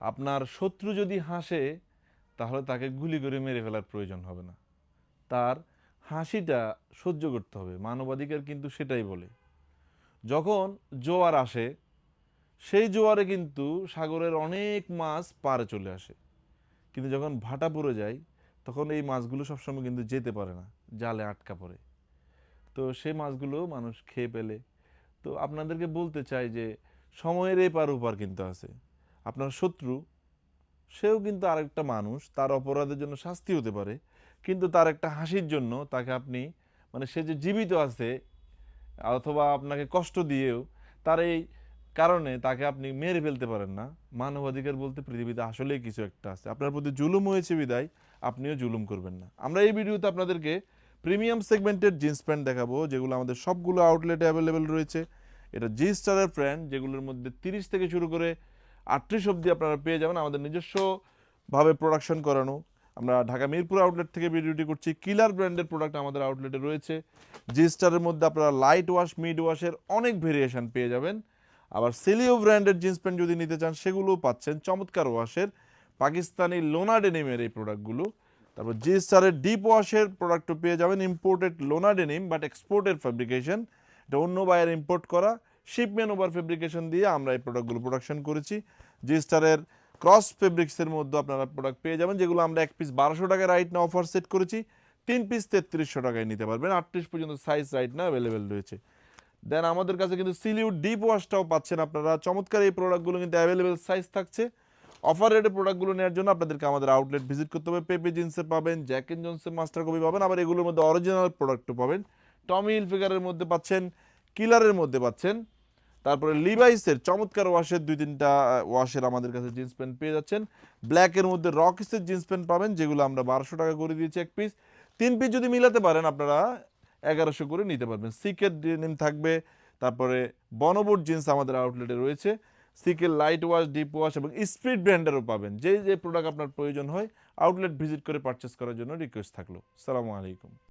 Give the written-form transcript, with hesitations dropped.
আপনার শত্রু যদি হাসে তাহলে তাকে গুলি করে মেরে ফেলার প্রয়োজন হবে না, তার হাসিটা সহ্য করতে হবে। মানবাধিকার কিন্তু সেটাই বলে। যখন জোয়ার আসে সেই জোয়ারে কিন্তু সাগরের অনেক মাছ পাড়ে চলে আসে, কিন্তু যখন ভাটা পড়ে যায় তখন এই মাছগুলো সবসময় কিন্তু যেতে পারে না, জালে আটকা পড়ে। তো সেই মাছগুলো মানুষ খেয়ে ফেলে। তো আপনাদেরকে বলতে চাই যে সময়ের এপার ওপার কিন্তু আছে। আপনার শত্রু সেও কিন্তু আরেকটা মানুষ, তার অপরাধের জন্য শাস্তি হতে পারে, কিন্তু তার একটা হাসির জন্য তাকে আপনি, মানে সে যে জীবিত আছে অথবা আপনাকে কষ্ট দিয়েও, তার এই কারণে তাকে আপনি মেরে ফেলতে পারেন না। মানবাধিকার বলতে পৃথিবীতে আসলেই কিছু একটা আছে। আপনার প্রতি জুলুম হয়েছে বিদায় আপনিও জুলুম করবেন না। আমরা এই ভিডিওতে আপনাদেরকে প্রিমিয়াম সেগমেন্টের জিন্স প্যান্ট দেখাবো, যেগুলো আমাদের সবগুলো আউটলেটে অ্যাভেলেবেল রয়েছে। এটা জি স্টারের ব্র্যান্ড, যেগুলোর মধ্যে 30 থেকে শুরু করে 38 অবধি আপনারা পেয়ে যাবেন আমাদের নিজস্বভাবে প্রোডাকশন করানো। আমরা ঢাকা মিরপুর আউটলেট থেকে ভিডিওটি করছি। কিলার ব্র্যান্ডের প্রোডাক্ট আমাদের আউটলেটে রয়েছে। জি স্টারের মধ্যে আপনারা লাইট ওয়াশ, মিড ওয়াশের অনেক ভেরিয়েশন পেয়ে যাবেন। আবার সেলিও ব্র্যান্ডের জিন্স প্যান্ট যদি নিতে চান সেগুলোও পাচ্ছেন চমৎকার ওয়াশের, পাকিস্তানি লোনা ডেনিমের এই প্রোডাক্টগুলো। তারপর জি স্টারের ডিপ ওয়াশের প্রোডাক্টও পেয়ে যাবেন, ইম্পোর্টেড লোনা ডেনিম বাট এক্সপোর্টের ফ্যাব্রিকেশন, এটা অন্য বাইরের ইম্পোর্ট করা শিপমেন ওভার ফেব্রিকেশন দিয়ে আমরা এই প্রোডাক্টগুলো প্রোডাকশন করেছি। জি স্টারের ক্রস ফেব্রিক্সের মধ্যে আপনারা প্রোডাক্ট পেয়ে যাবেন, যেগুলো আমরা এক পিস 1200 টাকায় রাইট না অফার সেট করেছি, 3 পিস 3300 টাকায় নিতে পারবেন। 38 পর্যন্ত সাইজ রাইট না অ্যাভেলেবেল রয়েছে। দেন আমাদের কাছে কিন্তু সিলিউড ডিপ ওয়াশটাও পাচ্ছেন আপনারা। চমৎকার এই প্রোডাক্টগুলো কিন্তু অ্যাভেলেবেল সাইজ থাকছে। অফার রেটে প্রোডাক্টগুলো নেওয়ার জন্য আপনাদেরকে আমাদের আউটলেট ভিজিট করতে হবে। পেপে জিন্সে পাবেন, জ্যাক এন্ড জনসের মাস্টার কপি পাবেন, আবার এগুলোর মধ্যে অরিজিনাল প্রোডাক্টও পাবেন। টমি হিলফিগারের মধ্যে পাচ্ছেন, কিলারের মধ্যে পাচ্ছেন, তারপরে লিভাইসের চমৎকার ওয়াশের 2-3টা ওয়াশের আমাদের কাছে জিন্স প্যান্ট পেয়ে যাচ্ছেন। ব্ল্যাকের মধ্যে রকিসের জিন্স প্যান্ট পাবেন, যেগুলো আমরা 1200 টাকা করে দিয়েছি এক পিস। 3 পিস যদি মিলাতে পারেন আপনারা 1100 করে নিতে পারবেন। সিকের ডেনিম থাকবে, তারপরে বনবোর্ড জিন্স আমাদের আউটলেটে রয়েছে। সিকের লাইট ওয়াশ, ডিপ ওয়াশ এবং স্পিড ব্র্যান্ডেরও পাবেন। যে যে প্রোডাক্ট আপনার প্রয়োজন হয় আউটলেট ভিজিট করে পারচেস করার জন্য রিকোয়েস্ট থাকলো। আসসালামু আলাইকুম।